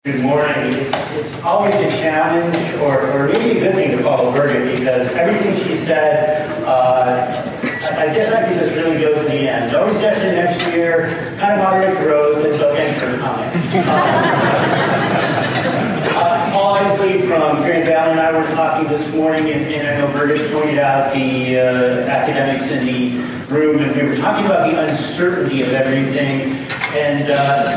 Good morning. It's always a challenge, or maybe a good thing to follow Birgit, because everything she said, I guess I could just really go to the end. No recession next year, kind of moderate growth, and so thanks for coming. Paul Isley from Grand Valley and I were talking this morning, and I know Birgit pointed out the academics in the room, and we were talking about the uncertainty of everything. And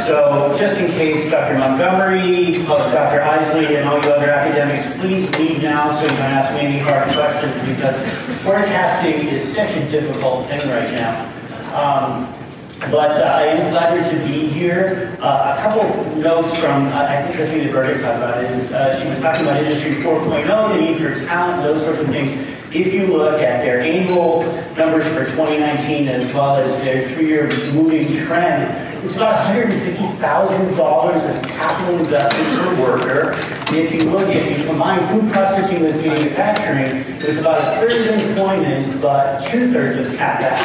so, just in case Dr. Montgomery, Dr. Isley, and all you other academics, please leave now so you don't ask me any hard questions, because forecasting is such a difficult thing right now. But I am flattered to be here. A couple of notes from, I think the thing that Birgit talked about is, she was talking about Industry 4.0, the need for talent, those sorts of things. If you look at their annual numbers for 2019 as well as their 3-year moving trend, it's about $150,000 of capital investment per worker. If you combine food processing with manufacturing, there's about a third of employment, but 2/3 of CapEx.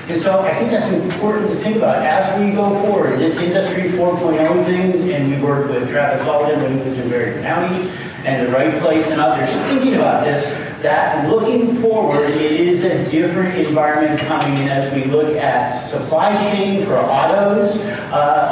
And so I think that's important to think about as we go forward. This Industry 4.0 thing, and we worked with Travis Alden when he was in Berry County, and the Right Place and others thinking about this, that looking forward, it is a different environment coming in as we look at supply chain for autos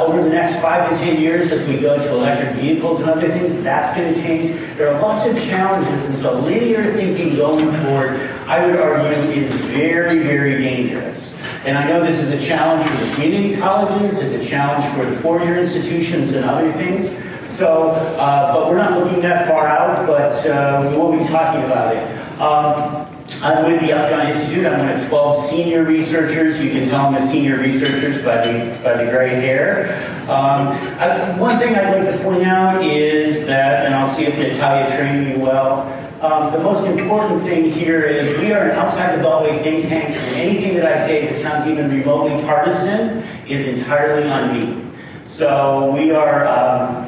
over the next 5 to 10 years as we go to electric vehicles and other things. That's going to change. There are lots of challenges, and so linear thinking going forward, I would argue, is very, very dangerous. And I know this is a challenge for the community colleges, it's a challenge for the 4-year institutions and other things. So, but we're not looking that far out, but we will be talking about it. I'm with the Upjohn Institute. I'm one of 12 senior researchers. You can tell I'm a senior researcher by the gray hair. One thing I'd like to point out is that, and I'll see if Natalia trained me well, the most important thing here is we are an outside the Beltway think tank, and anything that I say that sounds even remotely partisan is entirely on me. So we are,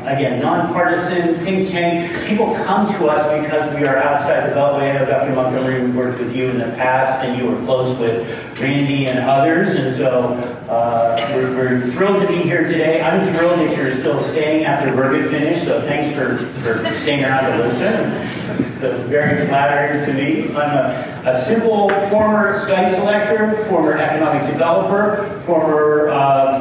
again, nonpartisan think tank. People come to us because we are outside the Beltway. I know Dr. Montgomery, we worked with you in the past, and you were close with Randy and others. And so we're thrilled to be here today. I'm thrilled that you're still staying after Birgit finished, so thanks for staying around to listen. It's very flattering to me. I'm a simple former site selector, former economic developer, former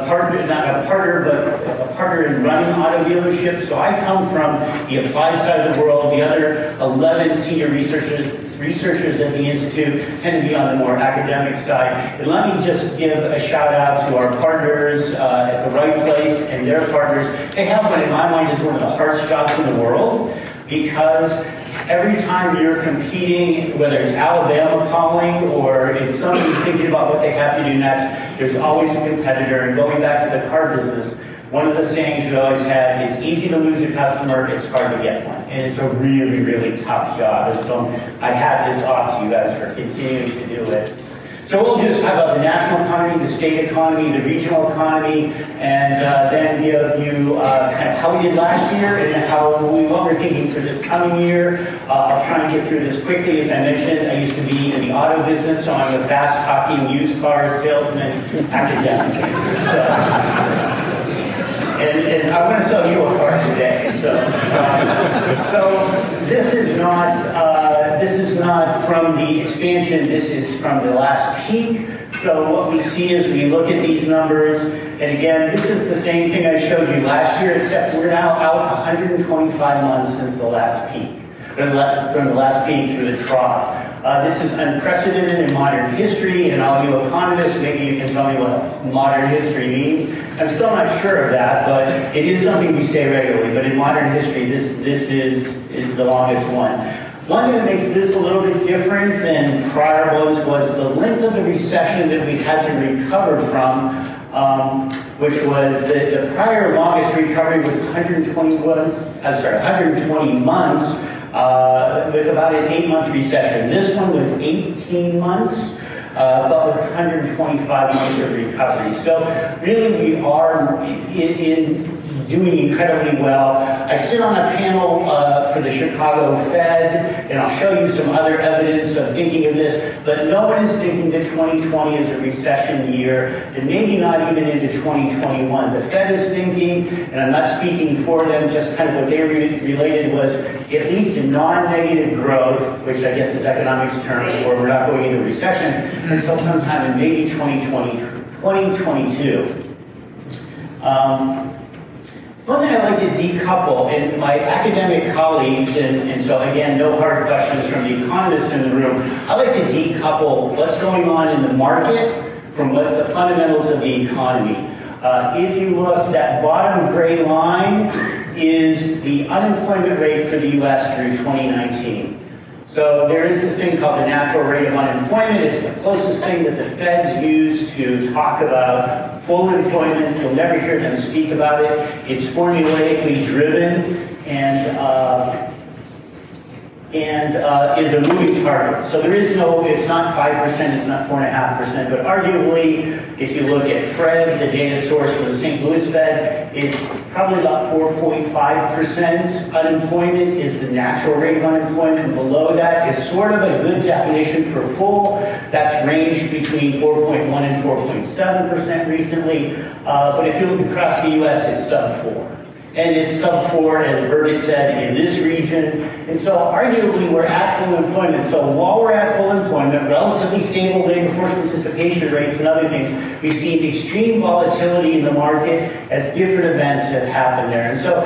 partner, not a partner, but a partner in running auto dealerships. So I come from the applied side of the world. The other 11 senior researchers at the Institute tend to be on the more academic side. And let me just give a shout out to our partners at the Right Place and their partners. They have what in my mind is one of the hardest jobs in the world, because every time you're competing, whether it's Alabama calling or it's somebody thinking about what they have to do next, there's always a competitor. And going back to the car business, one of the sayings we always had, it's easy to lose a customer, it's hard to get one. And it's a really, really tough job. And so I had this off to you guys for continuing to do it. So we'll just talk about the national economy, the state economy, the regional economy, and then give you kind of how we did last year and what we're thinking for this coming year. I'll try and get through this quickly. As I mentioned, I used to be in the auto business, so I'm a fast-talking used car salesman academic. And I want to sell you a car today. So this is not from the expansion. This is from the last peak. So what we see is we look at these numbers, and again, this is the same thing I showed you last year, except we're now out 125 months since the last peak, from the last peak through the trough. This is unprecedented in modern history, and all you economists, maybe you can tell me what modern history means. I'm still not sure of that, but it is something we say regularly. But in modern history, this is the longest one. One thing that makes this a little bit different than prior ones was the length of the recession that we had to recover from, which was the prior longest recovery was 120 months. With about an 8-month recession. This one was 18 months, but with 125 months of recovery. So really we are in doing incredibly well. I sit on a panel for the Chicago Fed, and I'll show you some other evidence of thinking of this, but no one is thinking that 2020 is a recession year, and maybe not even into 2021. The Fed is thinking, and I'm not speaking for them, just kind of what they related was at least a non-negative growth, which I guess is economics terms for we're not going into recession until sometime in maybe 2022. One thing I like to decouple, and my academic colleagues, and so again, no hard questions from the economists in the room, I like to decouple what's going on in the market from what the fundamentals of the economy. If you look, that bottom gray line is the unemployment rate for the US through 2019. So there is this thing called the natural rate of unemployment. It's the closest thing that the Feds use to talk about full employment. You'll never hear them speak about it. It's formulaically driven and is a moving target. So there is no, it's not 5%, it's not 4.5%, but arguably, if you look at Fred, the data source for the St. Louis Fed, it's probably about 4.5% unemployment is the natural rate of unemployment. Below that is sort of a good definition for full. That's ranged between 4.1 and 4.7% recently. But if you look across the US, it's sub 4. And it's sub 4, as Birgit said, in this region. And so arguably we're at full employment. So while we're at full employment, relatively stable labor force participation rates and other things, we've seen extreme volatility in the market as different events have happened there. And so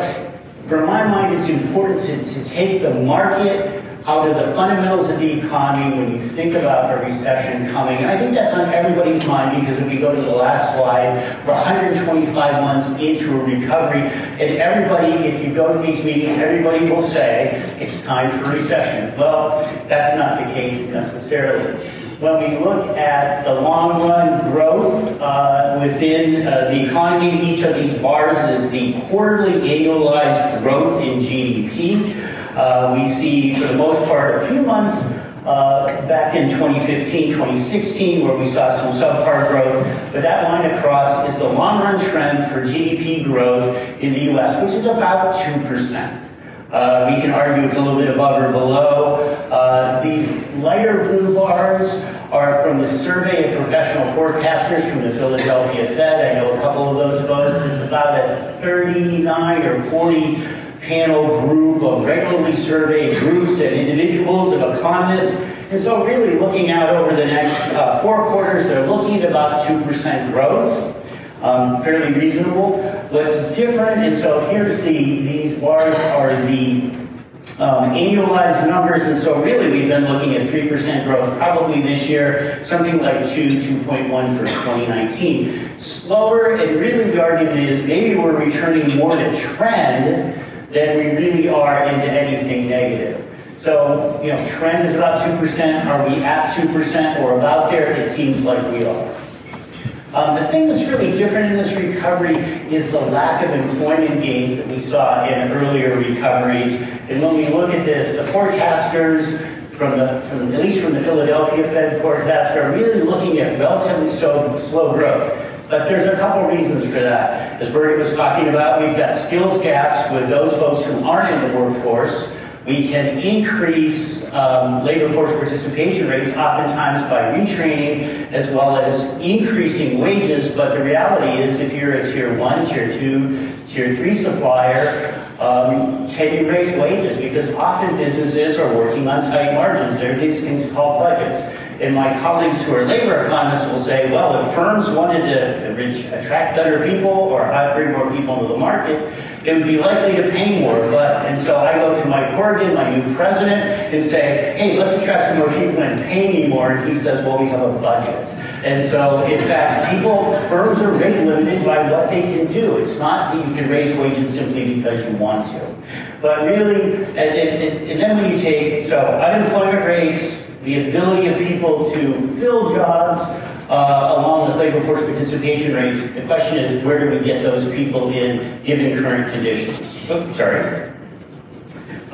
for my mind, it's important to take the market out of the fundamentals of the economy when you think about a recession coming. And I think that's on everybody's mind because if we go to the last slide, we're 125 months into a recovery. And everybody, if you go to these meetings, everybody will say, it's time for a recession. Well, that's not the case necessarily. When we look at the long run growth within the economy, each of these bars is the quarterly annualized growth in GDP. We see, for the most part, a few months back in 2015, 2016, where we saw some subpar growth. But that line across is the long-run trend for GDP growth in the U.S., which is about 2%. We can argue it's a little bit above or below. These lighter blue bars are from the survey of professional forecasters from the Philadelphia Fed. I know a couple of those folks. It's about a 39 or 40 panel group of regularly surveyed groups and individuals of economists. And so really looking out over the next 4 quarters, they're looking at about 2% growth, fairly reasonable. What's different, and so here's these bars are the annualized numbers, and so really we've been looking at 3% growth probably this year, something like 2.1 for 2019. Slower, and really the argument is maybe we're returning more to trend than we really are into anything negative. So, you know, trend is about 2%. Are we at 2% or about there? It seems like we are. The thing that's really different in this recovery is the lack of employment gains that we saw in earlier recoveries. And when we look at this, the forecasters, at least from the Philadelphia Fed forecast, are really looking at relatively slow growth. But there's a couple reasons for that. As Birgit was talking about, we've got skills gaps with those folks who aren't in the workforce. We can increase labor force participation rates oftentimes by retraining as well as increasing wages. But the reality is if you're a tier 1, tier 2, tier 3 supplier, can you raise wages? Because often businesses are working on tight margins. There are these things called budgets. And my colleagues who are labor economists will say, well, if firms wanted to attract better people or bring more people into the market, it would be likely to pay more. And so I go to Mike Corrigan, my new president, and say, hey, let's attract some more people and pay me more. And he says, well, we have a budget. And so, in fact, firms are rate limited by what they can do. It's not that you can raise wages simply because you want to. But really, and then when you take, so unemployment rates, the ability of people to fill jobs along with labor force participation rates, the question is, where do we get those people in given current conditions? Oops, sorry.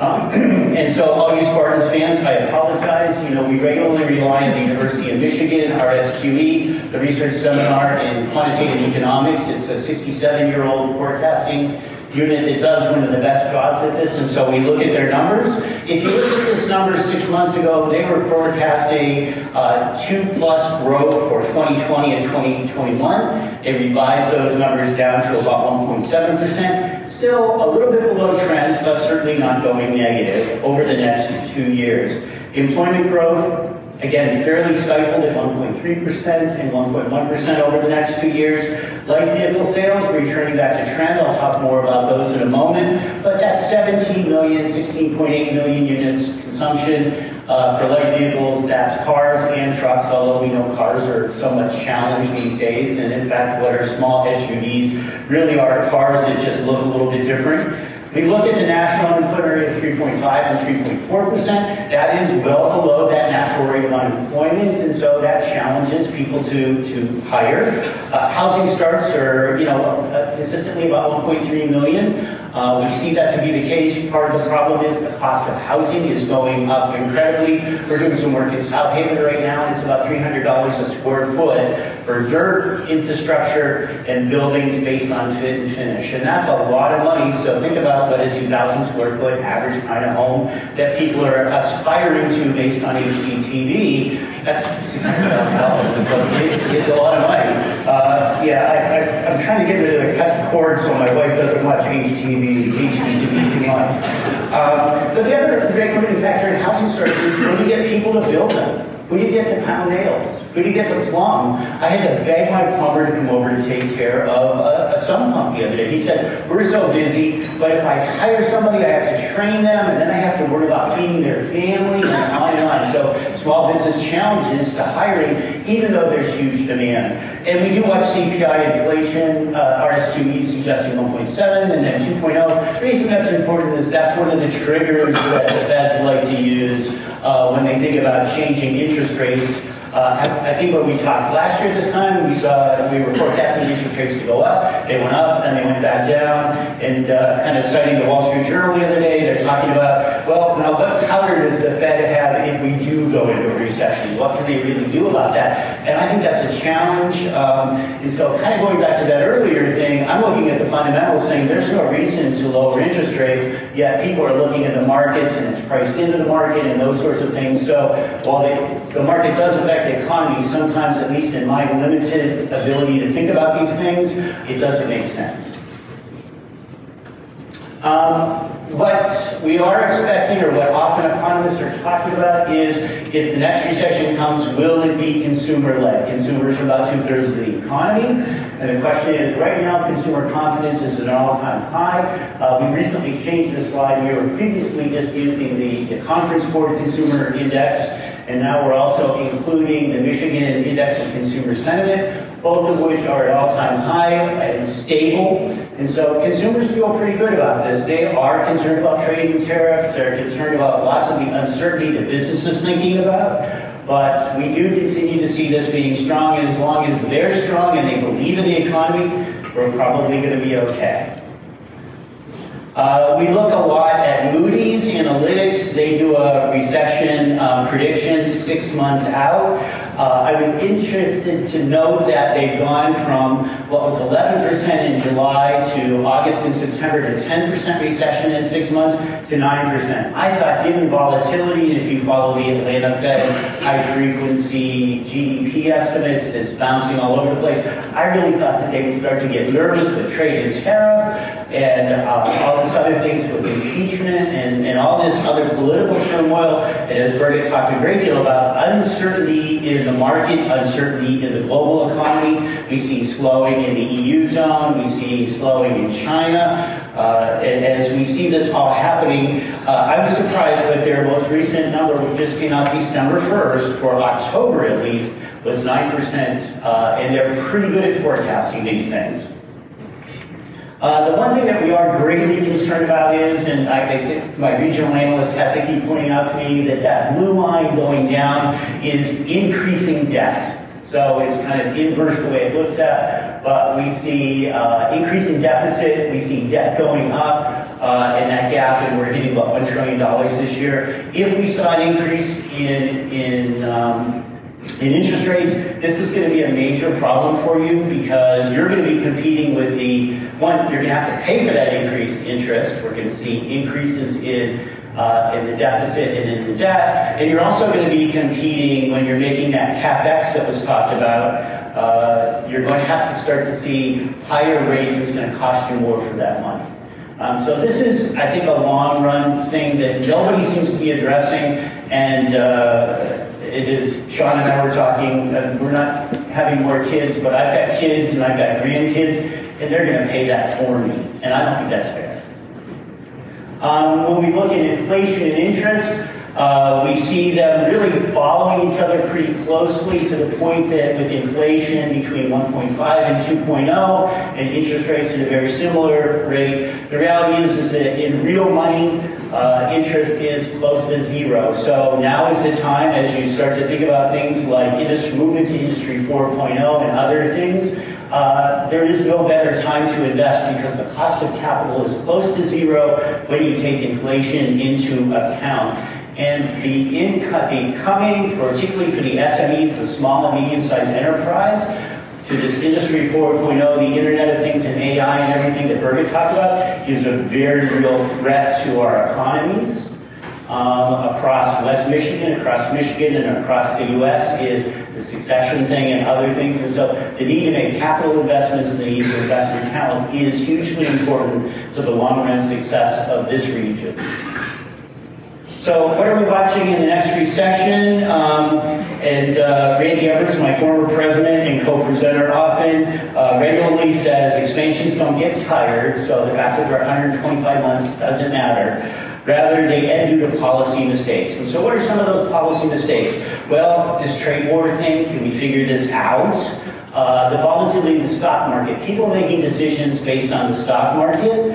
And so all you Spartans fans, I apologize. You know, we regularly rely on the University of Michigan, RSQE, the research seminar in quantitative economics. It's a 67-year-old forecasting unit that does one of the best jobs at this, and so we look at their numbers. If you look at this number 6 months ago, they were forecasting 2+ growth for 2020 and 2021. They revised those numbers down to about 1.7%. Still a little bit below trend, but certainly not going negative over the next 2 years. Employment growth, again, fairly stifled at 1.3% and 1.1% over the next 2 years. Light vehicle sales returning back to trend. I'll talk more about those in a moment. But that's 17 million, 16.8 million units consumption for light vehicles. That's cars and trucks, although we know cars are somewhat challenged these days. And in fact, what are small SUVs really are cars that just look a little bit different. We look at the national unemployment rate of 3.5 and 3.4%. That is well below that national rate of unemployment, and so that challenges people to hire. Housing starts are, consistently about 1.3 million. We see that to be the case. Part of the problem is the cost of housing is going up incredibly. We're doing some work in South Haven right now, and it's about $300 a square foot for dirt, infrastructure, and buildings based on fit and finish. And that's a lot of money, so think about what a 2,000 square foot average kind of home that people are aspiring to based on HGTV. That's $600,000. It's a lot of money. I'm trying to get rid of the cut cord so my wife doesn't watch HGTV too much. But the other great limiting factor in housing starts is when you get people to build them. Who do you get to pound nails? Who do you get to plumb? I had to beg my plumber to come over to take care of a sump pump the other day. He said, we're so busy, but if I hire somebody, I have to train them, and then I have to worry about feeding their family, and on and on. So small business challenges to hiring, even though there's huge demand. And we do watch CPI inflation, RSQE suggesting 1.7, and then 2.0. The reason that's important is that's one of the triggers that the Feds like to use when they think about changing interest rates. I think when we talked last year this time, we were forecasting interest rates to go up. They went up, and they went back down. And kind of citing the Wall Street Journal the other day, they're talking about, well, now what cover does the Fed have if we do go into a recession? What can they really do about that? And I think that's a challenge. And so kind of going back to that earlier thing, I'm looking at the fundamentals saying there's no reason to lower interest rates, yet people are looking at the markets, and it's priced into the market and those sorts of things. So while the market does affect the economy, sometimes, at least in my limited ability to think about these things, it doesn't make sense. What we are expecting, or what often economists are talking about, is if the next recession comes, will it be consumer-led? Consumers are about 2/3 of the economy, and the question is, right now, consumer confidence is at an all-time high. We recently changed the slide. We were previously just using the Conference Board Consumer Index, and now we're also including the Michigan Index of Consumer Sentiment, both of which are at all-time high and stable. And so consumers feel pretty good about this. They are concerned about trade and tariffs. They're concerned about lots of the uncertainty that business is thinking about. But we do continue to see this being strong, and as long as they're strong and they believe in the economy, we're probably going to be okay. We look a lot at Moody's Analytics. They do a recession prediction 6 months out. I was interested to note that they've gone from what was 11% in July to August and September to 10% recession in 6 months to 9%. I thought, given volatility, and if you follow the Atlanta Fed high-frequency GDP estimates that's bouncing all over the place, I really thought that they would start to get nervous with trade and tariff and all this other things with impeachment and all this other political turmoil. And as Birgit talked a great deal about, uncertainty in the market, uncertainty in the global economy. We see slowing in the EU zone. We see slowing in China. And as we see this all happening, I was surprised, but their most recent number, which just came out December 1st, for October at least, was 9%. And they're pretty good at forecasting these things. The one thing that we are greatly concerned about is, and my regional analyst has to keep pointing out to me that blue line going down is increasing debt. So it's kind of inverse the way it looks at, but we see increasing deficit, we see debt going up in that gap, and we're hitting about $1 trillion this year. If we saw an increase in In interest rates, this is going to be a major problem for you because you're going to be competing with you're going to have to pay for that increased interest. We're going to see increases in the deficit and in the debt. And you're also going to be competing when you're making that CapEx that was talked about. You're going to have to start to see higher rates. It's going to cost you more for that money. So this is, I think, a long-run thing that nobody seems to be addressing. And it is, Sean and I were talking, we're not having more kids, but I've got kids and I've got grandkids, and they're going to pay that for me. And I don't think that's fair. When we look at inflation and interest, we see them really following each other pretty closely to the point that with inflation between 1.5 and 2.0 and interest rates at a very similar rate, the reality is that in real money, interest is close to zero. So now is the time, as you start to think about things like movement to Industry 4.0 and other things, there is no better time to invest because the cost of capital is close to zero when you take inflation into account. And the coming, particularly for the SMEs, the small and medium-sized enterprise, to this Industry 4.0, the Internet of Things and AI and everything that Birgit talked about, is a very real threat to our economies. Across West Michigan, across Michigan, and across the U.S. is the succession thing and other things. And so the need to make capital investments, the need to invest in talent is hugely important to the long-run success of this region. So what are we watching in the next recession? Randy Everts, my former president and co-presenter, often regularly says expansions don't get tired, so the fact that they're 125 months doesn't matter. Rather, they end due to policy mistakes. And so what are some of those policy mistakes? Well, this trade war thing, can we figure this out? The volatility in the stock market. People making decisions based on the stock market,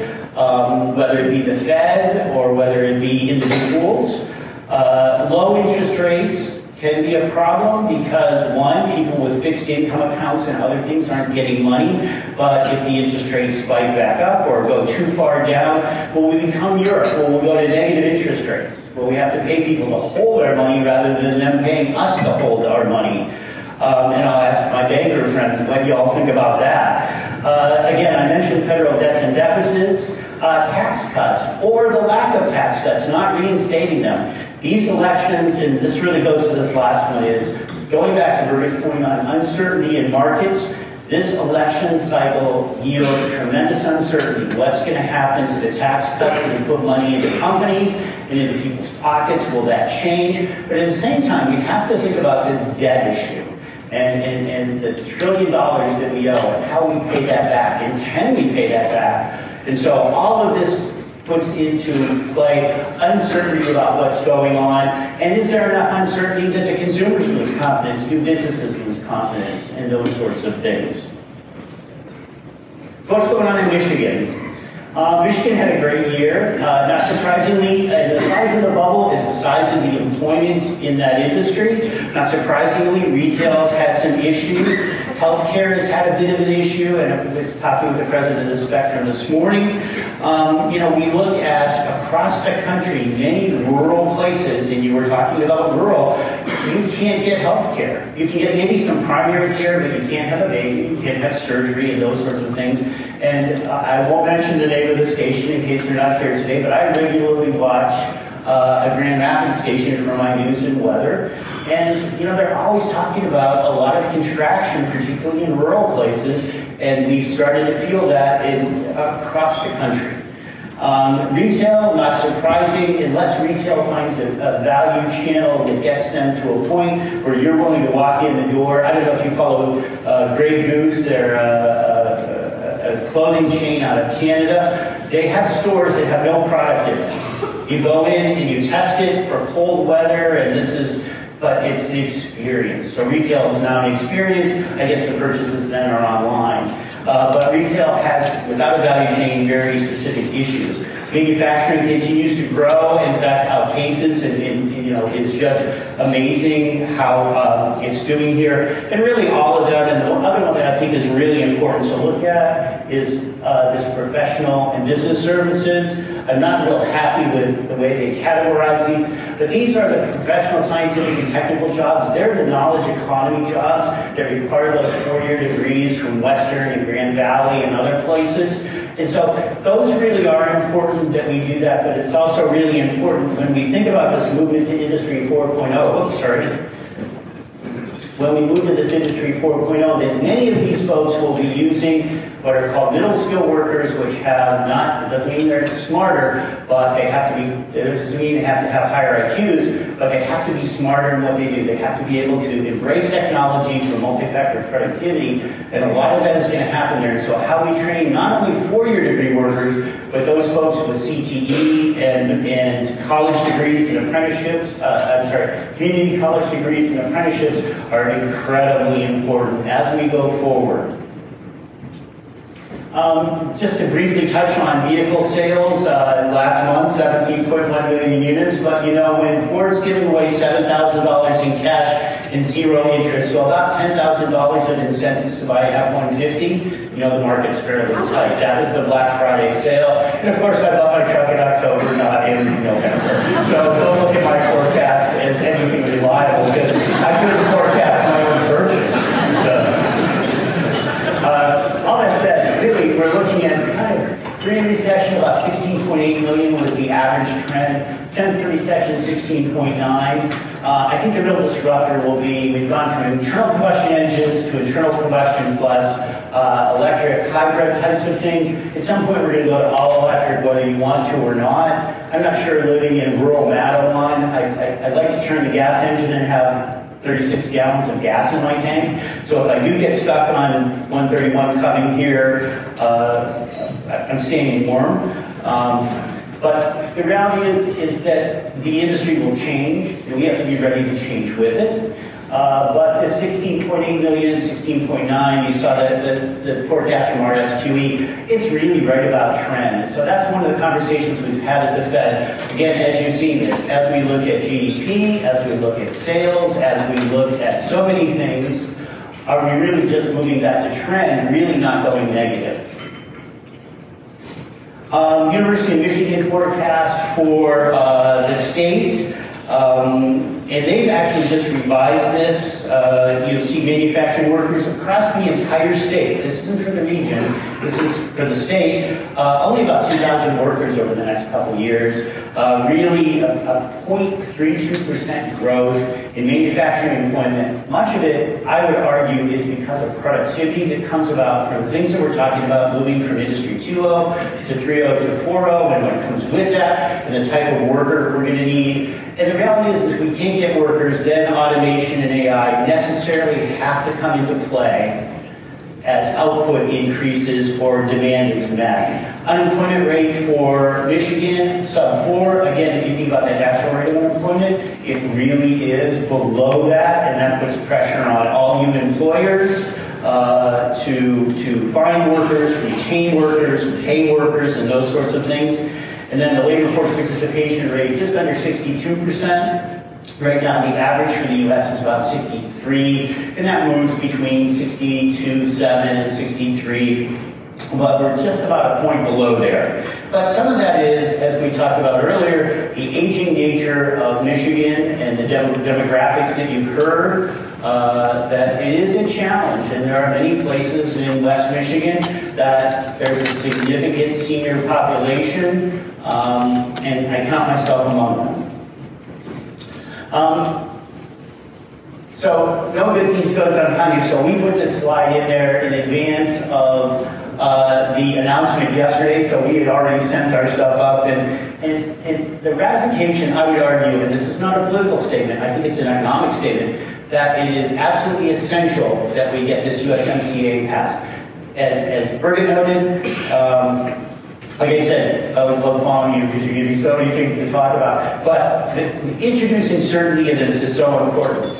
whether it be the Fed or whether it be individuals. Low interest rates can be a problem because, one, people with fixed income accounts and other things aren't getting money, but if the interest rates spike back up or go too far down, will we become Europe? Will we go to negative interest rates? Will we have to pay people to hold our money rather than them paying us to hold our money? And I'll ask my banker friends, what do you all think about that? Again, I mentioned federal debts and deficits, tax cuts, or the lack of tax cuts, not reinstating them. These elections, and this really goes to this last one, is going back to Birgit's point on uncertainty in markets. This election cycle yields tremendous uncertainty. What's going to happen to the tax cuts when we put money into companies and into people's pockets? Will that change? But at the same time, we have to think about this debt issue. And the $1 trillion that we owe, and how we pay that back, and can we pay that back? And so all of this puts into play uncertainty about what's going on, and is there enough uncertainty that the consumers lose confidence, do businesses lose confidence, and those sorts of things. So what's going on in Michigan? Michigan had a great year. Not surprisingly, the size of the bubble is the size of the employment in that industry. Not surprisingly, retail's had some issues. Healthcare has had a bit of an issue, and I was talking with the president of the Spectrum this morning. We look at across the country, many rural places, and you were talking about rural, you can't get healthcare. You can get maybe some primary care, but you can't have a baby, you can't have surgery, and those sorts of things. And I won't mention the name of the station in case they're not here today, but I regularly watch a Grand Rapids station for my news and weather. And, they're always talking about a lot of contraction, particularly in rural places, and we've started to feel that across the country. Retail, not surprising, unless retail finds a value channel that gets them to a point where you're willing to walk in the door. I don't know if you follow Grey Goose, they're a clothing chain out of Canada. They have stores that have no product in it. You go in and you test it for cold weather, and but it's the experience. So retail is now an experience. I guess the purchases then are online. But retail has, without a value chain, very specific issues. Manufacturing continues to grow, in fact, outpaces, and it's just amazing how it's doing here. And really all of them, and the other one that I think is really important to look at is this professional and business services. I'm not real happy with the way they categorize these, but these are the professional, scientific, and technical jobs. They're the knowledge economy jobs that require those 4-year degrees from Western and Grand Valley and other places. And so those really are important that we do that, but it's also really important when we think about this movement to Industry 4.0, when we move to this Industry 4.0, that many of these folks will be using what are called middle skill workers, which have not, it doesn't mean they're smarter, but they have to be, it doesn't mean they have to have higher IQs, but they have to be smarter in what they do. They have to be able to embrace technology for multi-factor productivity, and a lot of that is going to happen there. So how we train not only 4-year degree workers, but those folks with CTE and college degrees and apprenticeships, community college degrees and apprenticeships are incredibly important as we go forward. Just to briefly touch on vehicle sales, last month, 17.1 million units, but you know, when Ford's giving away $7,000 in cash and 0 interest, so about $10,000 of incentives to buy an F-150, you know the market's fairly tight. That is the Black Friday sale. And of course, I bought my truck in October, not in November. So don't look at my forecast as anything reliable, because I couldn't forecast my own purchase. All that said, really, we're looking at kind of pre-recession, about 16.8 million was the average trend. Since the recession, 16.9. I think the real disruptor will be, we've gone from internal combustion engines to internal combustion plus electric, hybrid types of things. At some point, we're going to go to all electric, whether you want to or not. I'm not sure living in rural Mattawan, I'd like to turn the gas engine and have 36 gallons of gas in my tank. So if I do get stuck on 131 coming here, I'm staying warm. But the reality is that the industry will change, and we have to be ready to change with it. But the 16.8 million, 16.9, you saw that the forecast from RSQE, it's really right about trend. So that's one of the conversations we've had at the Fed. Again, as you've seen, as we look at GDP, as we look at sales, as we look at so many things, are we really just moving back to trend, really not going negative? University of Michigan forecast for the state, and they've actually just revised this. You'll see manufacturing workers across the entire state. This isn't for the region, this is for the state. Only about 2,000 workers over the next couple years. Really a 0.32% growth in manufacturing employment. Much of it, I would argue, is because of productivity that comes about from things that we're talking about, moving from Industry 2.0 to 3.0 to 4.0, and what comes with that, and the type of worker we're going to need. And the reality is if we can't get workers, then automation and AI necessarily have to come into play as output increases or demand is met. Unemployment rate for Michigan, sub 4. Again, if you think about the national rate of unemployment, it really is below that, and that puts pressure on all you employers to find workers, retain workers, pay workers, and those sorts of things. And then the labor force participation rate, just under 62%. Right now, the average for the U.S. is about 63, and that moves between 62.7 and 63, but we're just about a point below there. But some of that is, as we talked about earlier, the aging nature of Michigan and the demographics that you've heard, that it is a challenge, and there are many places in West Michigan that there's a significant senior population, and I count myself among them. So no good things goes unpunished. So we put this slide in there in advance of the announcement yesterday. So we had already sent our stuff up, and the ratification, I would argue, and this is not a political statement, I think it's an economic statement, that it is absolutely essential that we get this USMCA passed. As Birgit noted, like I said, I always love following you because you give me so many things to talk about. But introducing certainty in this is so important.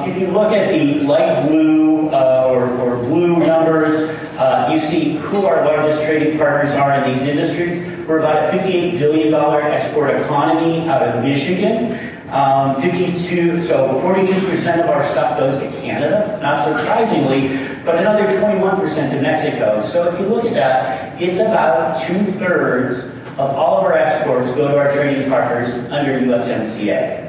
If you look at the light blue or blue numbers, you see who our largest trading partners are in these industries. We're about a $58 billion export economy out of Michigan. 42% of our stuff goes to Canada, not surprisingly, but another 21% to Mexico. So if you look at that, it's about 2/3 of all of our exports go to our trading partners under USMCA.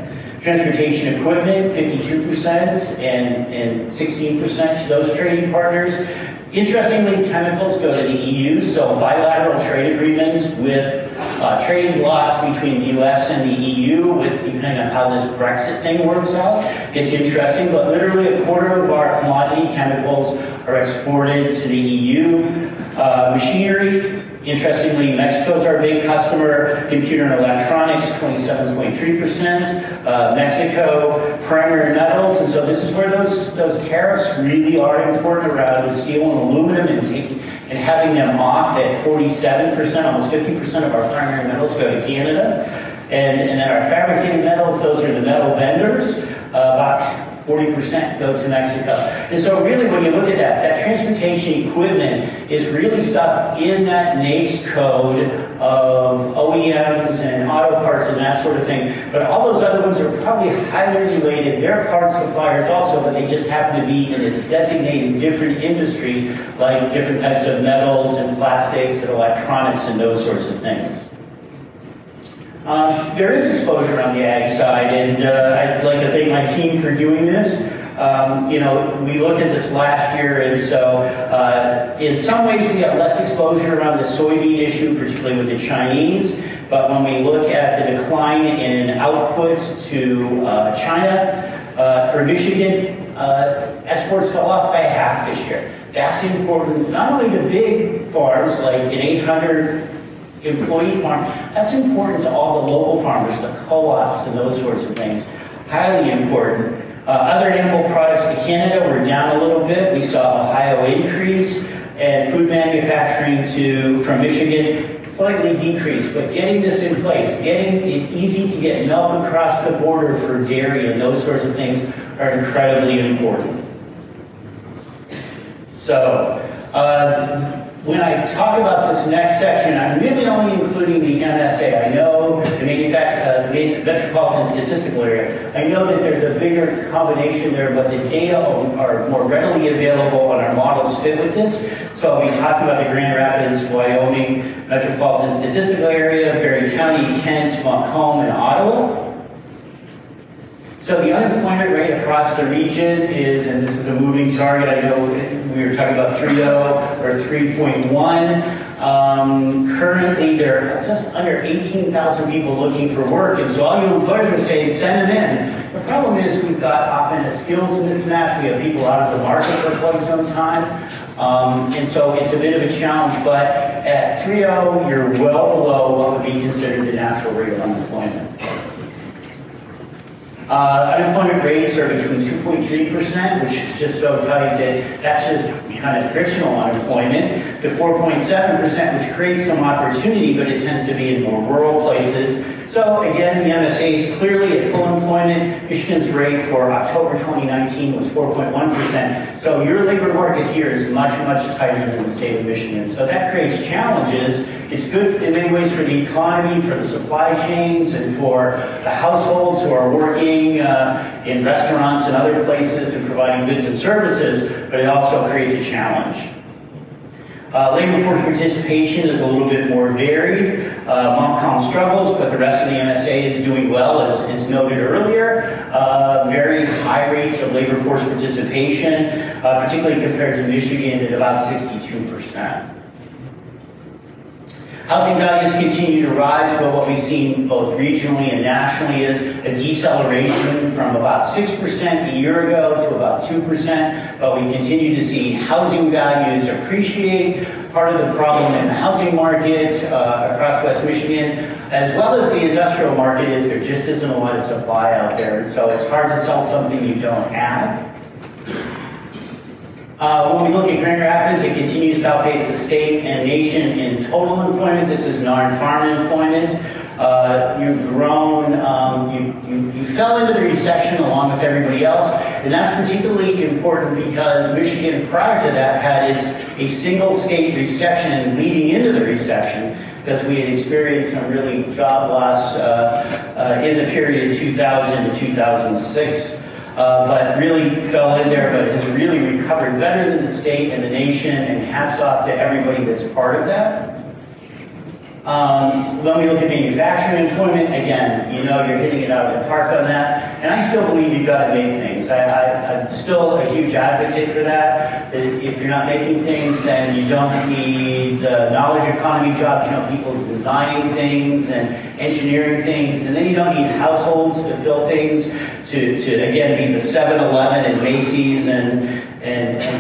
Transportation equipment, 52%, and 16% to those trading partners. Interestingly, chemicals go to the EU, so bilateral trade agreements with trading blocks between the US and the EU, depending on how this Brexit thing works out. It's interesting, but literally a quarter of our commodity chemicals are exported to the EU. Machinery, interestingly, Mexico's our big customer. Computer and electronics, 27.3%. Mexico, primary metals, and so this is where those tariffs really are important around with steel and aluminum and having them off at 47%, almost 50% of our primary metals go to Canada. And then our fabricated metals, those are the metal vendors, about 40% go to Mexico. And so really when you look at that transportation equipment is really stuff in that NAICS code of OEMs and auto parts and that sort of thing. But all those other ones are probably highly related. They're parts suppliers also, but they just happen to be in a designated different industry, like different types of metals and plastics and electronics and those sorts of things. There is exposure on the ag side, and I'd like to thank my team for doing this. We looked at this last year, and so in some ways we have less exposure around the soybean issue, particularly with the Chinese. But when we look at the decline in outputs to China, for Michigan, exports fell off by half this year. That's important, not only to big farms like an 800 employee farm, that's important to all the local farmers, the co-ops and those sorts of things. Highly important. Other animal products to Canada were down a little bit. We saw Ohio increase, and food manufacturing from Michigan slightly decreased. But getting this in place, getting it easy to get milk across the border for dairy and those sorts of things are incredibly important. So, when I talk about this next section, I'm really only including the MSA. I know the Metropolitan Statistical Area. I know that there's a bigger combination there, but the data are more readily available and our models fit with this. So I'll be talking about the Grand Rapids, Wyoming Metropolitan Statistical Area, Berry County, Kent, Montcalm, and Ottawa. So the unemployment rate across the region is, and this is a moving target, I know we were talking about 3.0 or 3.1. Currently, there are just under 18,000 people looking for work, and so all you employers are saying, send them in. The problem is we've got often a skills mismatch. We have people out of the market for quite some time, and so it's a bit of a challenge, but at 3.0, you're well below what would be considered the natural rate of unemployment. Unemployment rates are between 2.3%, which is just so tight that that's just kind of frictional unemployment, to 4.7%, which creates some opportunity, but it tends to be in more rural places. So again, the MSA is clearly at full employment. Michigan's rate for October 2019 was 4.1%. So your labor market here is much, much tighter than the state of Michigan. So that creates challenges. It's good in many ways for the economy, for the supply chains, and for the households who are working in restaurants and other places and providing goods and services, but it also creates a challenge. Labor force participation is a little bit more varied. Montcalm struggles, but the rest of the MSA is doing well, as noted earlier. Very high rates of labor force participation, particularly compared to Michigan at about 62%. Housing values continue to rise, but what we've seen both regionally and nationally is a deceleration from about 6% a year ago to about 2%, but we continue to see housing values appreciate. Part of the problem in the housing market across West Michigan, as well as the industrial market, is there just isn't a lot of supply out there, and so it's hard to sell something you don't have. When we look at Grand Rapids, it continues to outpace the state and nation in total employment. This is non-farm employment. You've grown, you fell into the recession along with everybody else, and that's particularly important because Michigan prior to that had a single state recession leading into the recession, because we had experienced some really job loss in the period 2000 to 2006. But really fell in there, but has really recovered better than the state and the nation, and hats off to everybody that's part of that. When we look at manufacturing employment, again, you know you're hitting it out of the park on that. And I still believe you've got to make things. I'm still a huge advocate for that. If you're not making things, then you don't need knowledge economy jobs. You know, people designing things and engineering things. And then you don't need households to fill things, to again, be the 7-Eleven and Macy's and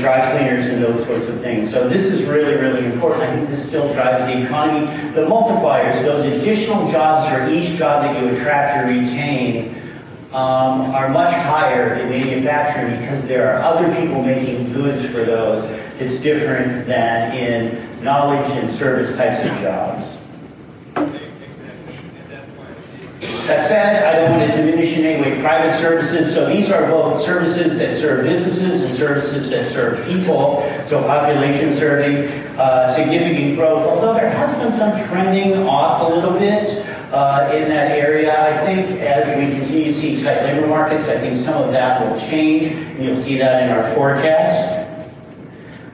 dry cleaners and those sorts of things. So this is really, really important. I think this still drives the economy. The multipliers, those additional jobs for each job that you attract or retain, are much higher in manufacturing because there are other people making goods for those. It's different than in knowledge and service types of jobs. That said, I don't want to diminish in any way private services. So these are both services that serve businesses and services that serve people. So population serving, significant growth. Although there has been some trending off a little bit in that area, I think as we continue to see tight labor markets, I think some of that will change. And you'll see that in our forecast.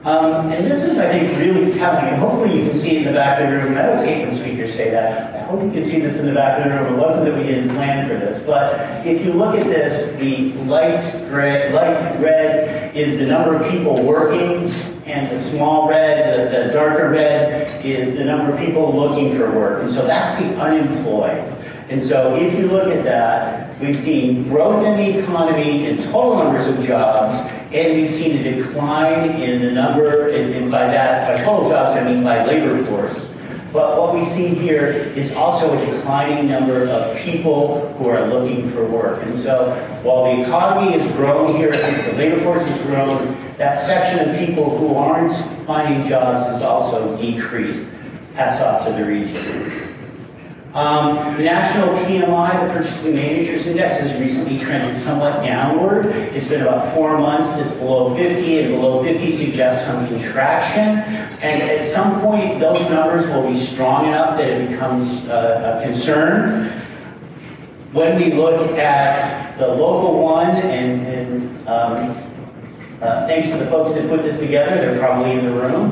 And this is, I think, really telling, and hopefully you can see it in the back of the room. I always hate when speakers say that. I hope you can see this in the back of the room. It wasn't that we didn't plan for this, but if you look at this, the light red is the number of people working, and the small red, the darker red, is the number of people looking for work. And so that's the unemployed. And so if you look at that, we've seen growth in the economy in total numbers of jobs, and we've seen a decline in the number, and by that, by total jobs, I mean by labor force. But what we see here is also a declining number of people who are looking for work. And so while the economy has grown here, at least the labor force has grown, that section of people who aren't finding jobs has also decreased. Hats off to the region. The national PMI, the Purchasing Managers Index, has recently trended somewhat downward. It's been about 4 months that's below 50, and below 50 suggests some contraction. And at some point, those numbers will be strong enough that it becomes a concern. When we look at the local one, and thanks to the folks that put this together, they're probably in the room,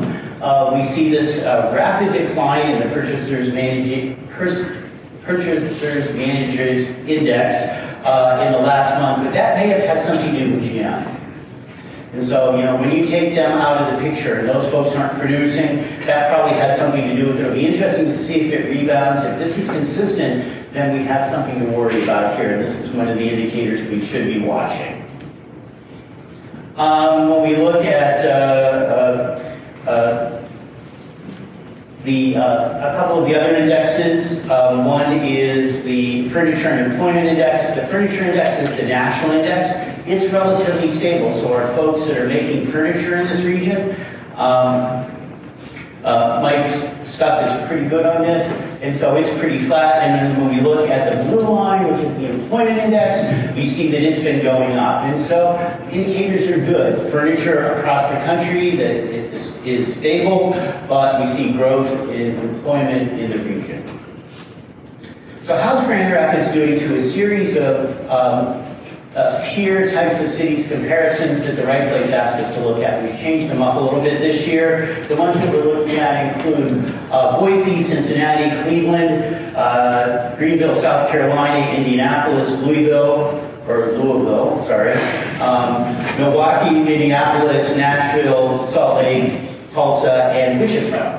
we see this rapid decline in the Purchasers Managers Index in the last month, but that may have had something to do with GM. And so, you know, when you take them out of the picture and those folks aren't producing, that probably had something to do with it. It'll be interesting to see if it rebounds. If this is consistent, then we have something to worry about here. And this is one of the indicators we should be watching. When we look at a couple of the other indexes, one is the Furniture and Employment Index. The Furniture Index is the national index. It's relatively stable, so our folks that are making furniture in this region, Mike's stuff is pretty good on this, and so it's pretty flat. And then when we look at the blue line, which is the Employment Index, we see that it's been going up. And so indicators are good. Furniture across the country that is stable, but we see growth in employment in the region. So how's Grand Rapids doing to a series of peer types of cities comparisons that the Right Place asked us to look at? We've changed them up a little bit this year. The ones that we're looking at include Boise, Cincinnati, Cleveland, Greenville, South Carolina, Indianapolis, Louisville, sorry, Milwaukee, Minneapolis, Nashville, Salt Lake, Tulsa, and Wichita.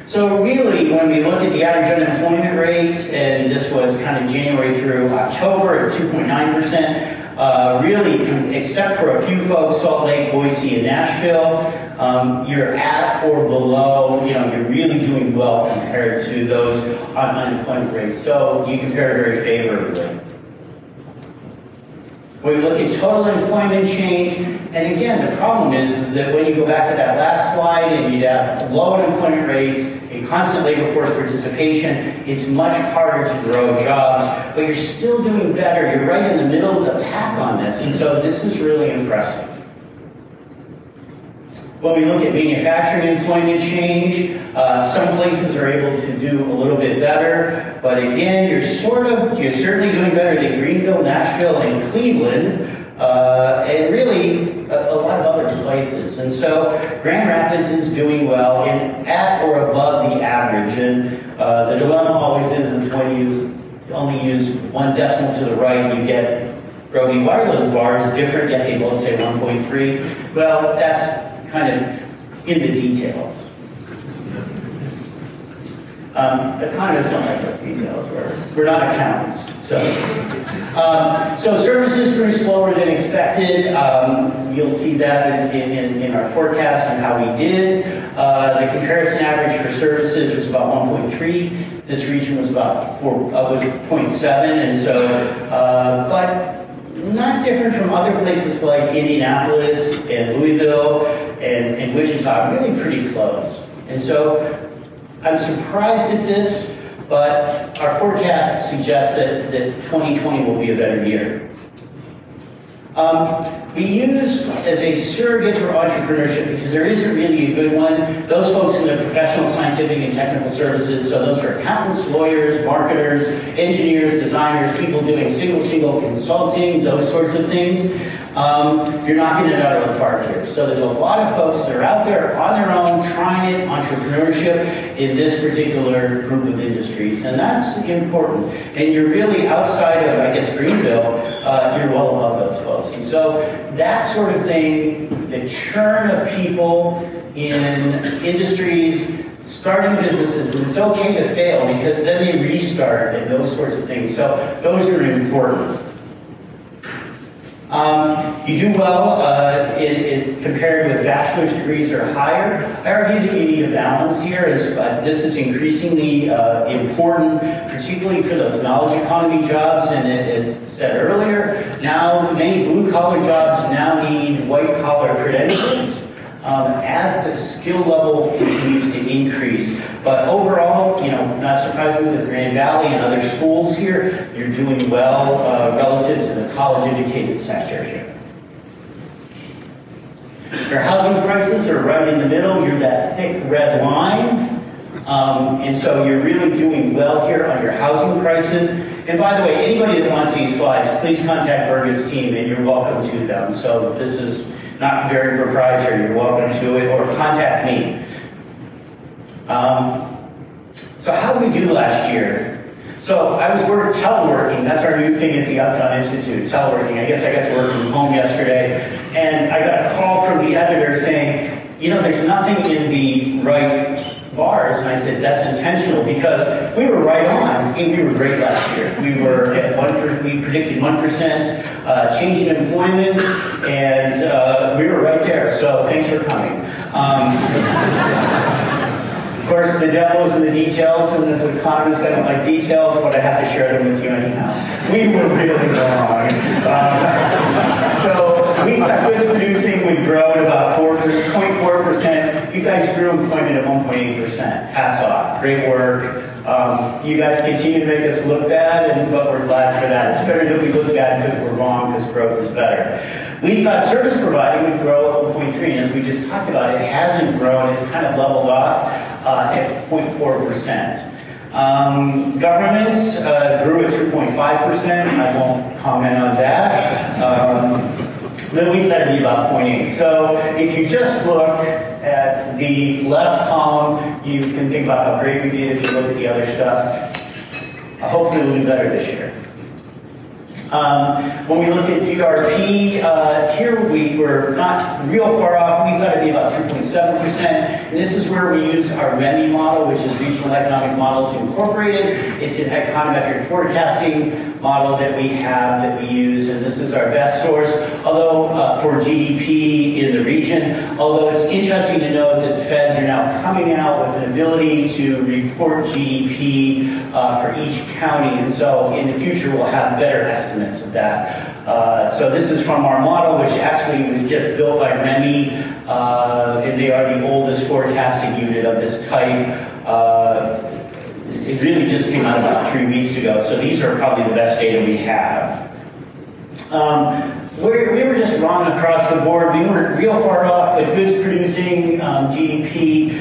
So really, when we look at the average unemployment rate, and this was kind of January through October at 2.9%, really, except for a few folks, Salt Lake, Boise, and Nashville, you're at or below, you know, you're really doing well compared to those unemployment rates. So you compare very favorably. When we look at total employment change, and again, the problem is that when you go back to that last slide and you have low unemployment rates and constant labor force participation, it's much harder to grow jobs, but you're still doing better. You're right in the middle of the pack on this, and so this is really impressive. When we look at manufacturing employment change, some places are able to do a little bit better, but again, you're certainly doing better than Greenville, Nashville, and Cleveland. and really a lot of other places. And so Grand Rapids is doing well and at or above the average. And the dilemma always is when you only use one decimal to the right, you get Robey. Why are those bars different, yet they both say 1.3? Well, that's kind of in the details. Economists don't like those details. We're not accountants. So services grew slower than expected. You'll see that in our forecast on how we did. The comparison average for services was about 1.3. This region was about 0.7, and so, but not different from other places like Indianapolis and Louisville and Wichita. Really pretty close. And so I'm surprised at this, but our forecast suggests that 2020 will be a better year. We use as a surrogate for entrepreneurship, because there isn't really a good one, those folks in the professional, scientific, and technical services. So those are accountants, lawyers, marketers, engineers, designers, people doing single consulting, those sorts of things. You're knocking it out of the park here. So there's a lot of folks that are out there on their own trying it, entrepreneurship in this particular group of industries, and that's important. And you're really outside of, I guess, Greenville, you're well above those folks. And so that sort of thing, the churn of people in industries, starting businesses, and it's okay to fail because then they restart and those sorts of things. So those are important. You do well compared with bachelor's degrees or higher. I argue that you need a balance here. This is increasingly important, particularly for those knowledge economy jobs. And as said earlier, now many blue-collar jobs now need white-collar credentials as the skill level continues to increase. But overall, you know, not surprisingly with Grand Valley and other schools here, you're doing well relative to the college-educated sector here. Your housing prices are right in the middle. You're that thick red line. And so you're really doing well here on your housing prices. And by the way, anybody that wants these slides, please contact Berget's team and you're welcome to them. So this is not very proprietary. You're welcome to it, or contact me. So how did we do last year? So I was teleworking. That's our new thing at the Upjohn Institute, teleworking. I guess I got to work from home yesterday. And I got a call from the editor saying, you know, there's nothing in the right bars. And I said, that's intentional because we were right on. We were great last year. We were at 1%, we predicted 1% change in employment, and we were right there. So thanks for coming. Of course, the devil is in the details, and as an economist, I don't like details, but I have to share them with you anyhow. We were really wrong. So we got good producing. We've grown about 0.4%. You guys grew employment at 1.8%. Hats off. Great work. You guys continue to make us look bad, but we're glad for that. It's better that we look bad because we're wrong, because growth is better. We thought service providing would grow at 1.3%, and as we just talked about, it hasn't grown. It's kind of leveled off at 0.4%. Governments grew at 2.5%. I won't comment on that. Then we thought it'd be about 0.8. So if you just look at the left column, you can think about how great we did if you look at the other stuff. Hopefully we'll do better this year. When we look at GRP, here we were not real far off. We thought it'd be about 2.7%. And this is where we use our REMI model, which is Regional Economic Models Incorporated. It's an econometric forecasting model that we have, that we use, and this is our best source, although for GDP in the region. Although it's interesting to note that the feds are now coming out with an ability to report GDP for each county, and so in the future we'll have better estimates of that. So this is from our model, which actually was just built by REMI, and they are the oldest forecasting unit of this type. It really just came out about 3 weeks ago, so these are probably the best data we have. we were just wrong across the board. We weren't real far off, but goods producing GDP,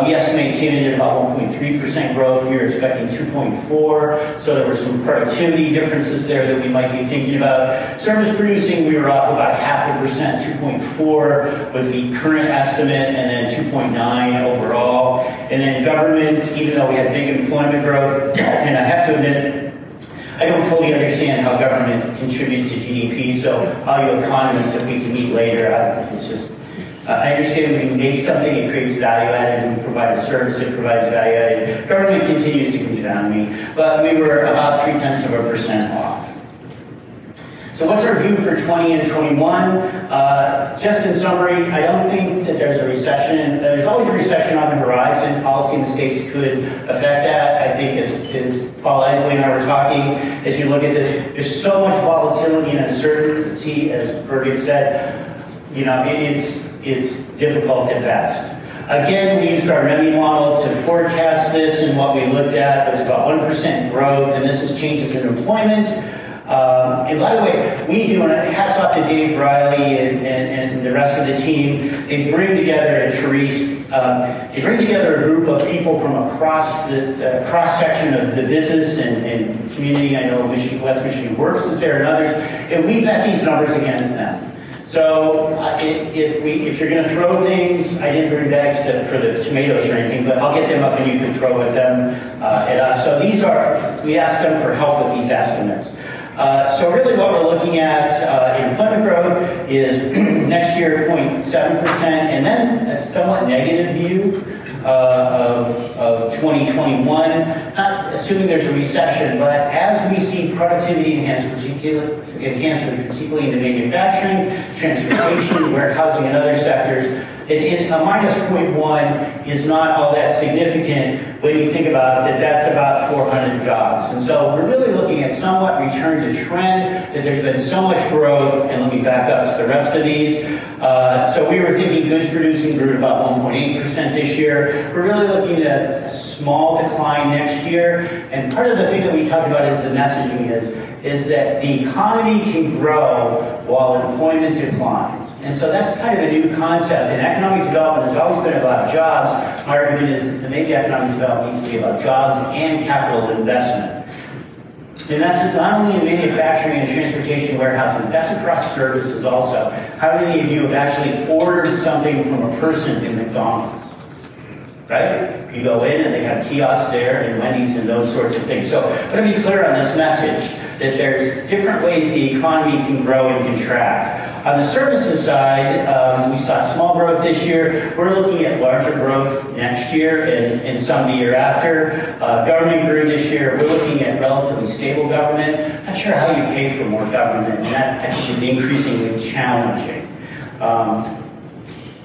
we estimate came in at about 1.3% growth. We were expecting 2.4, so there were some productivity differences there that we might be thinking about. Service producing, we were off about 0.5%, 2.4 was the current estimate, and then 2.9 overall. And then government, even though we had big employment growth, and I have to admit, I don't fully understand how government contributes to GDP, so all you economists, if we can meet later, it's just, I understand when we make something, it creates value added, and we provide a service that provides value added. Government continues to confound me, but we were about 0.3% off. So what's our view for 20 and 21? Just in summary, I don't think that there's a recession. There's always a recession on the horizon. Policy mistakes could affect that. I think as Paul Isley and I were talking, as you look at this, there's so much volatility and uncertainty, as Birgit said, you know, it's difficult at best. Again, we used our Robey model to forecast this, and what we looked at was about 1% growth, and this is changes in employment. And by the way, we do, and hats off to Dave Riley and the rest of the team, they bring together, and Therese, they bring together a group of people from across the cross-section of the business and community. I know West Michigan Works is there and others, and we vet these numbers against them. So if you're going to throw things, I didn't bring bags for the tomatoes or anything, but I'll get them up and you can throw at them at us. So these are, we asked them for help with these estimates. So really what we're looking at in employment growth is next year 0.7%, and then a somewhat negative view of 2021, not assuming there's a recession, but as we see productivity enhancement, particularly in the manufacturing, transportation, warehousing, and other sectors, a minus 0.1 is not all that significant when you think about that. That's about 400 jobs. And so we're really looking at somewhat return to trend, that there's been so much growth, and let me back up to the rest of these. So we were thinking goods producing grew at about 1.8% this year. We're really looking at a small decline next year. And part of the thing that we talked about is the messaging is that the economy can grow while employment declines. And so that's kind of a new concept. And economic development has always been about jobs. My argument is that maybe economic development needs to be about jobs and capital investment. And that's not only in manufacturing and transportation, warehousing, that's across services also. How many of you have actually ordered something from a person in McDonald's? Right? You go in and they have kiosks there and Wendy's and those sorts of things. So I want to be clear on this message that there's different ways the economy can grow and contract. On the services side, we saw small growth this year. We're looking at larger growth next year and some the year after. Government grew this year. We're looking at relatively stable government. Not sure how you pay for more government, and that actually is increasingly challenging.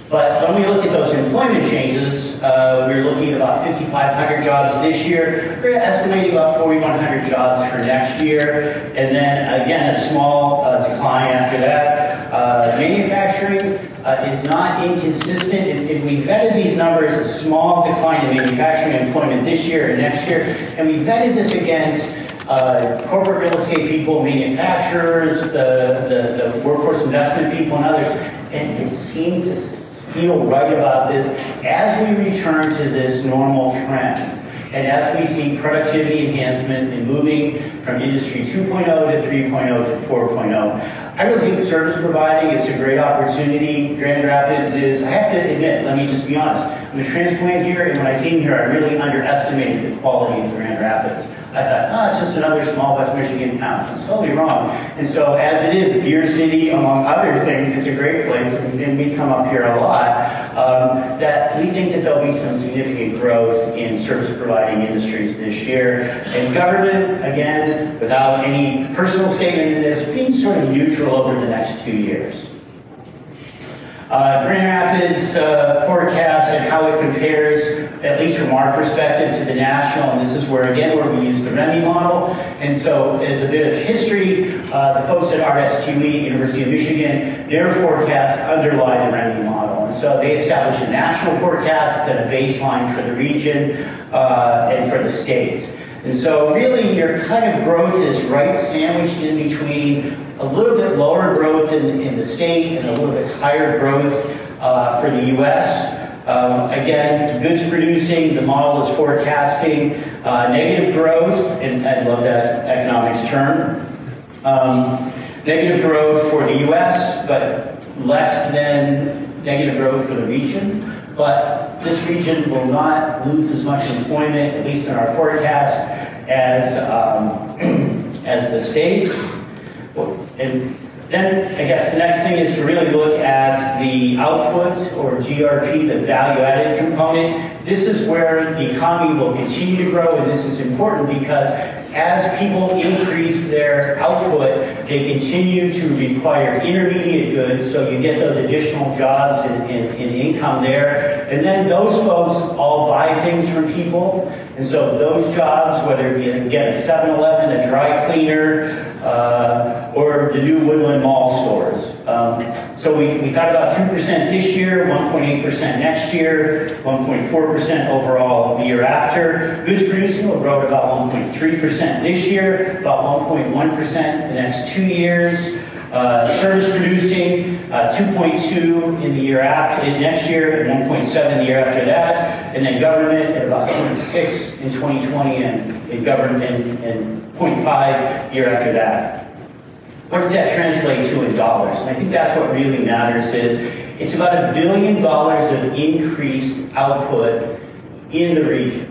But when we look at those employment changes, we're looking at about 5,500 jobs this year. We're estimating about 4,100 jobs for next year. And then, again, a small decline after that. Manufacturing is not inconsistent. If we vetted these numbers, a small decline in manufacturing employment this year and next year, and we vetted this against corporate real estate people, manufacturers, the workforce investment people, and others, and it seemed to feel right about this as we return to this normal trend. And as we see productivity enhancement and moving from industry 2.0 to 3.0 to 4.0. I really think service providing is a great opportunity. Grand Rapids is, I have to admit, let me just be honest, I'm a transplant here, and when I came here, I really underestimated the quality of Grand Rapids. I thought, oh, it's just another small West Michigan town. It's totally wrong. And so, as it is, Beer City, among other things, it's a great place, and we come up here a lot, that we think that there'll be some significant growth in service providing industries this year. And government, again, without any personal statement in this, being sort of neutral over the next 2 years. Grand Rapids forecast and how it compares, at least from our perspective, to the national, and this is where, again, where we use the Robey model. And so, as a bit of history, the folks at RSQE, University of Michigan, their forecasts underlie the Robey model. And so they established a national forecast, then a baseline for the region and for the states. And so really your kind of growth is right sandwiched in between a little bit lower growth in the state and a little bit higher growth for the U.S. Again, goods producing, the model is forecasting negative growth, and I love that economics term. Negative growth for the U.S., but less than negative growth for the region. But this region will not lose as much employment, at least in our forecast, as the state. And then I guess the next thing is to really look at the output, or GRP, the value-added component. This is where the economy will continue to grow, and this is important because as people increase their output, they continue to require intermediate goods, so you get those additional jobs and income there. And then those folks all buy things from people, and so those jobs, whether you get a 7-Eleven, a dry cleaner, or the new Woodland Mall stores. So we thought about 2% this year, 1.8% next year, 1.4% overall the year after. Goods producing will grow at about 1.3% this year, about 1.1% the next 2 years. Service producing, 2.2 in the year after, next year, and 1.7 the year after that. And then government at about 0.6 in 2020, and in government and 0.5 year after that. What does that translate to in dollars? And I think that's what really matters is, it's about $1 billion of increased output in the region,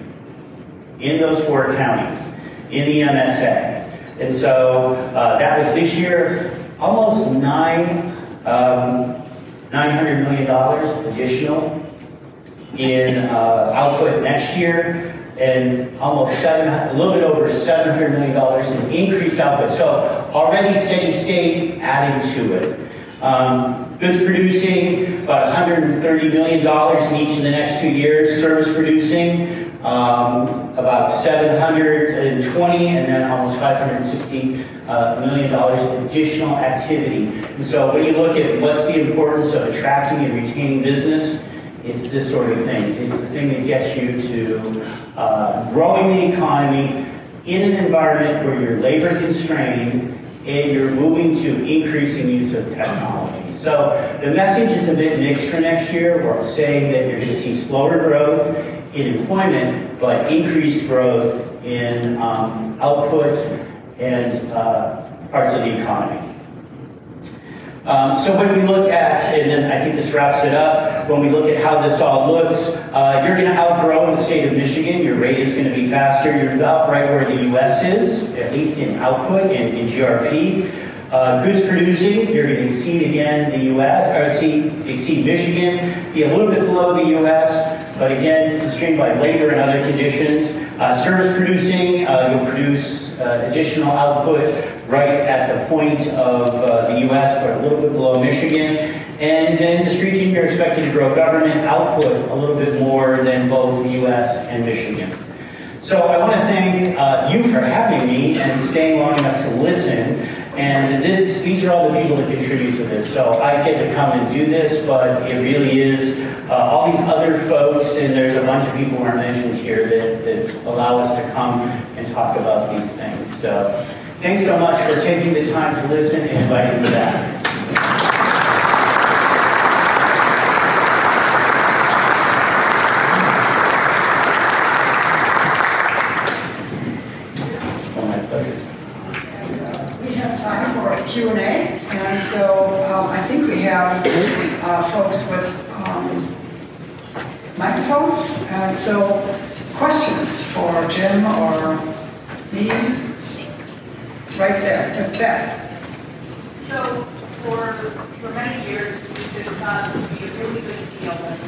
in those 4 counties, in the MSA. And so that was this year, almost $900 million additional in output next year, and almost a little bit over $700 million in increased output. So already steady state adding to it. Goods producing about $130 million in each of the next 2 years. Service producing about $720, and then almost $560 million in additional activity. And so when you look at what's the importance of attracting and retaining business, it's this sort of thing. It's the thing that gets you to growing the economy in an environment where you're labor constrained and you're moving to increasing use of technology. So the message is a bit mixed for next year. We're saying that you're going to see slower growth in employment, but increased growth in outputs and parts of the economy. So when we look at, and then I think this wraps it up, when we look at how this all looks, you're going to outgrow the state of Michigan. Your rate is going to be faster. You're about right where the U.S. is, at least in output and in GRP. Goods producing, you're going to exceed again the U.S., or exceed Michigan, be a little bit below the U.S., but again, constrained by labor and other conditions. Service producing, you'll produce additional output right at the point of the U.S., but a little bit below Michigan. And in this region, you're expected to grow government output a little bit more than both the U.S. and Michigan. So I want to thank you for having me and staying long enough to listen. And these are all the people that contribute to this. So I get to come and do this, but it really is all these other folks, and there's a bunch of people who are mentioned here that allow us to come and talk about these things. So thanks so much for taking the time to listen and inviting me back. Q&A, and so I think we have folks with microphones, and so questions for Jim or me? Right there, Beth. So for many years, we've been thought to be a really good deal with